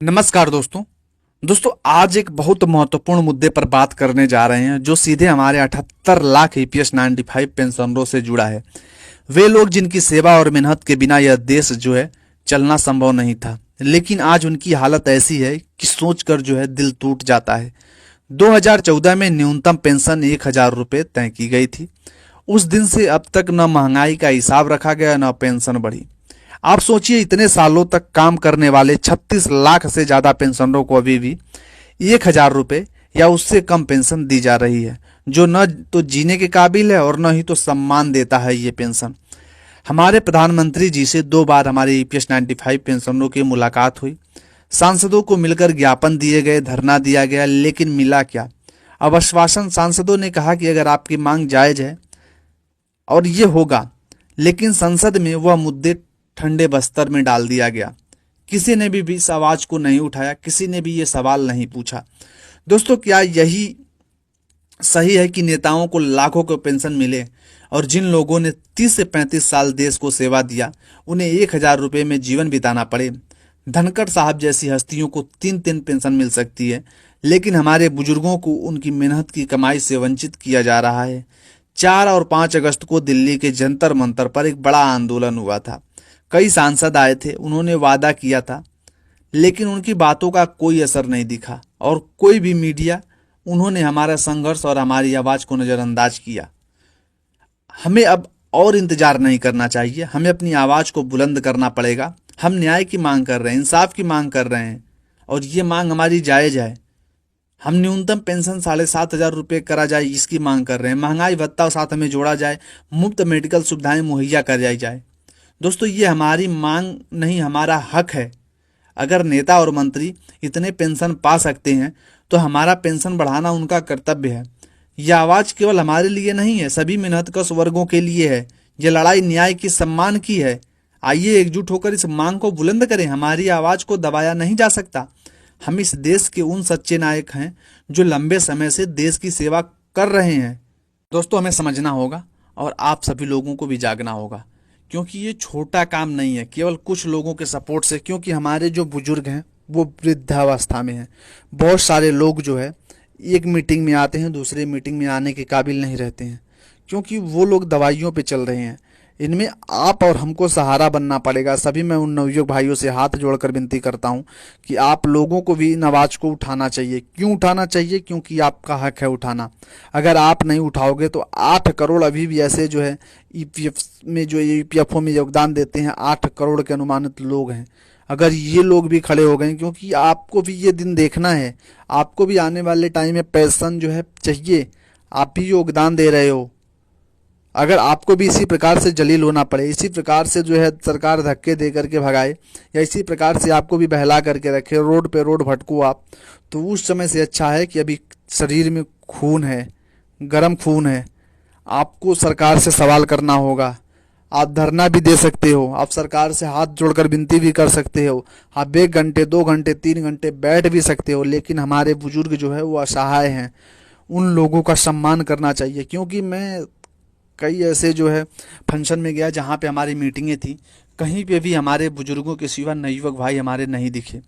नमस्कार दोस्तों आज एक बहुत महत्वपूर्ण मुद्दे पर बात करने जा रहे हैं जो सीधे हमारे 78 लाख ईपीएस 95 पेंशनरों से जुड़ा है। वे लोग जिनकी सेवा और मेहनत के बिना यह देश जो है चलना संभव नहीं था, लेकिन आज उनकी हालत ऐसी है कि सोचकर जो है दिल टूट जाता है। 2014 में न्यूनतम पेंशन 1000 रुपये तय की गई थी। उस दिन से अब तक न महंगाई का हिसाब रखा गया न पेंशन बढ़ी। आप सोचिए, इतने सालों तक काम करने वाले 36 लाख से ज्यादा पेंशनरों को अभी भी 1000 रुपये या उससे कम पेंशन दी जा रही है, जो न तो जीने के काबिल है और न ही तो सम्मान देता है ये पेंशन। हमारे प्रधानमंत्री जी से 2 बार हमारे ईपीएस 95 पेंशनरों की मुलाकात हुई। सांसदों को मिलकर ज्ञापन दिए गए, धरना दिया गया, लेकिन मिला क्या? अब आश्वासन सांसदों ने कहा कि अगर आपकी मांग जायज है और ये होगा, लेकिन संसद में वह मुद्दे ठंडे बस्तर में डाल दिया गया। किसी ने भी इस आवाज को नहीं उठाया, किसी ने भी ये सवाल नहीं पूछा। दोस्तों, क्या यही सही है कि नेताओं को लाखों को पेंशन मिले और जिन लोगों ने 30 से 35 साल देश को सेवा दिया उन्हें 1000 रुपये में जीवन बिताना पड़े? धनखड़ साहब जैसी हस्तियों को 3-3 पेंशन मिल सकती है, लेकिन हमारे बुजुर्गों को उनकी मेहनत की कमाई से वंचित किया जा रहा है। 4 और 5 अगस्त को दिल्ली के जंतर मंतर पर एक बड़ा आंदोलन हुआ था। कई सांसद आए थे, उन्होंने वादा किया था, लेकिन उनकी बातों का कोई असर नहीं दिखा और कोई भी मीडिया, उन्होंने हमारा संघर्ष और हमारी आवाज को नजरअंदाज किया। हमें अब और इंतजार नहीं करना चाहिए, हमें अपनी आवाज को बुलंद करना पड़ेगा। हम न्याय की मांग कर रहे हैं, इंसाफ की मांग कर रहे हैं और ये मांग हमारी जायज है। हम न्यूनतम पेंशन 7500 रुपये करा जाए, इसकी मांग कर रहे हैं। महंगाई भत्ता साथ में जोड़ा जाए, मुफ्त मेडिकल सुविधाएं मुहैया कराई जाए। दोस्तों, ये हमारी मांग नहीं, हमारा हक है। अगर नेता और मंत्री इतने पेंशन पा सकते हैं तो हमारा पेंशन बढ़ाना उनका कर्तव्य है। यह आवाज केवल हमारे लिए नहीं है, सभी मेहनतकश वर्गों के लिए है। यह लड़ाई न्याय की, सम्मान की है। आइए एकजुट होकर इस मांग को बुलंद करें। हमारी आवाज को दबाया नहीं जा सकता। हम इस देश के उन सच्चे नायक हैं जो लंबे समय से देश की सेवा कर रहे हैं। दोस्तों, हमें समझना होगा और आप सभी लोगों को भी जागना होगा, क्योंकि ये छोटा काम नहीं है केवल कुछ लोगों के सपोर्ट से। क्योंकि हमारे जो बुजुर्ग हैं वो वृद्धावस्था में हैं। बहुत सारे लोग जो है एक मीटिंग में आते हैं, दूसरे मीटिंग में आने के काबिल नहीं रहते हैं, क्योंकि वो लोग दवाइयों पे चल रहे हैं। इनमें आप और हमको सहारा बनना पड़ेगा। सभी मैं उन नवयुवक भाइयों से हाथ जोड़कर विनती करता हूं कि आप लोगों को भी इन आवाज को उठाना चाहिए। क्यों उठाना चाहिए? क्योंकि आपका हक है उठाना। अगर आप नहीं उठाओगे तो 8 करोड़ अभी भी ऐसे जो है ईपीएफ में, जो ईपीएफओ में योगदान देते हैं, 8 करोड़ के अनुमानित लोग हैं। अगर ये लोग भी खड़े हो गए, क्योंकि आपको भी ये दिन देखना है, आपको भी आने वाले टाइम में पेंशन जो है चाहिए, आप भी योगदान दे रहे हो। अगर आपको भी इसी प्रकार से जलील होना पड़े, इसी प्रकार से जो है सरकार धक्के दे करके भगाए, या इसी प्रकार से आपको भी बहला करके रखे, रोड पे रोड भटको आप, तो उस समय से अच्छा है कि अभी शरीर में खून है, गर्म खून है। आपको सरकार से सवाल करना होगा। आप धरना भी दे सकते हो, आप सरकार से हाथ जोड़कर विनती भी कर सकते हो, आप 1 घंटे 2 घंटे 3 घंटे बैठ भी सकते हो। लेकिन हमारे बुजुर्ग जो है वो असहाय हैं, उन लोगों का सम्मान करना चाहिए। क्योंकि मैं कई ऐसे जो है फंक्शन में गया जहाँ पे हमारी मीटिंगें थी, कहीं पे भी हमारे बुजुर्गों के सिवा नवयुवक भाई हमारे नहीं दिखे।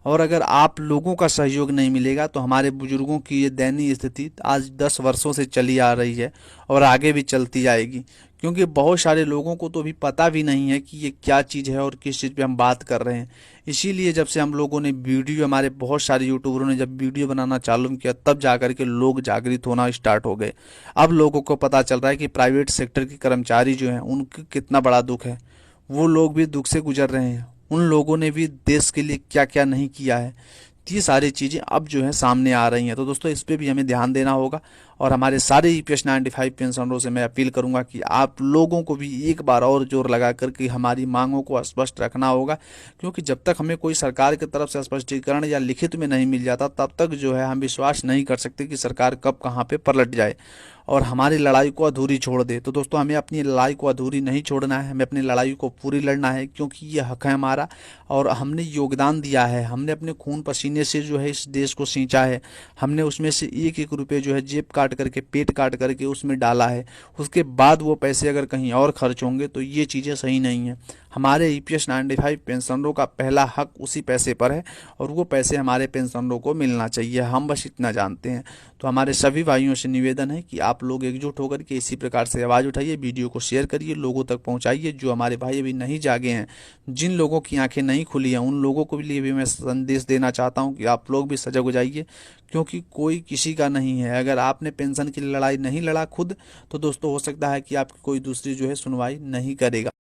और अगर आप लोगों का सहयोग नहीं मिलेगा तो हमारे बुजुर्गों की ये दयनीय स्थिति आज 10 वर्षों से चली आ रही है और आगे भी चलती जाएगी। क्योंकि बहुत सारे लोगों को तो अभी पता भी नहीं है कि ये क्या चीज़ है और किस चीज़ पे हम बात कर रहे हैं। इसीलिए जब से हम लोगों ने वीडियो, हमारे बहुत सारे यूट्यूबरों ने जब वीडियो बनाना चालू किया, तब जाकर के लोग जागृत होना स्टार्ट हो गए। अब लोगों को पता चल रहा है कि प्राइवेट सेक्टर के कर्मचारी जो हैं उनका कितना बड़ा दुख है। वो लोग भी दुख से गुजर रहे हैं। उन लोगों ने भी देश के लिए क्या क्या नहीं किया है। तो ये सारी चीज़ें अब जो है सामने आ रही हैं। तो दोस्तों, इस पे भी हमें ध्यान देना होगा। और हमारे सारे ईपीएस 95 पेंशनरों से मैं अपील करूंगा कि आप लोगों को भी एक बार और जोर लगा करके हमारी मांगों को स्पष्ट रखना होगा। क्योंकि जब तक हमें कोई सरकार की तरफ से स्पष्टीकरण या लिखित में नहीं मिल जाता, तब तक जो है हम विश्वास नहीं कर सकते कि सरकार कब कहाँ पे पलट जाए और हमारी लड़ाई को अधूरी छोड़ दे। तो दोस्तों, हमें अपनी लड़ाई को अधूरी नहीं छोड़ना है, हमें अपनी लड़ाई को पूरी लड़ना है। क्योंकि ये हक है हमारा और हमने योगदान दिया है, हमने अपने खून पसीने से जो है इस देश को सींचा है। हमने उसमें से 1-1 रुपये जो है जेब काट करके, पेट काट करके उसमें डाला है। उसके बाद वो पैसे अगर कहीं और खर्च होंगे तो ये चीज़ें सही नहीं है। हमारे ईपीएस 95 पेंशनरों का पहला हक उसी पैसे पर है और वो पैसे हमारे पेंशनरों को मिलना चाहिए, हम बस इतना जानते हैं। तो हमारे सभी भाइयों से निवेदन है कि आप लोग एकजुट होकर के इसी प्रकार से आवाज़ उठाइए, वीडियो को शेयर करिए, लोगों तक पहुंचाइए। जो हमारे भाई अभी नहीं जागे हैं, जिन लोगों की आंखें नहीं खुली हैं, उन लोगों को लिए भी मैं संदेश देना चाहता हूं कि आप लोग भी सजग हो जाइए, क्योंकि कोई किसी का नहीं है। अगर आपने पेंशन की लड़ाई नहीं लड़ा खुद, तो दोस्तों हो सकता है कि आपकी कोई दूसरी जो है सुनवाई नहीं करेगा।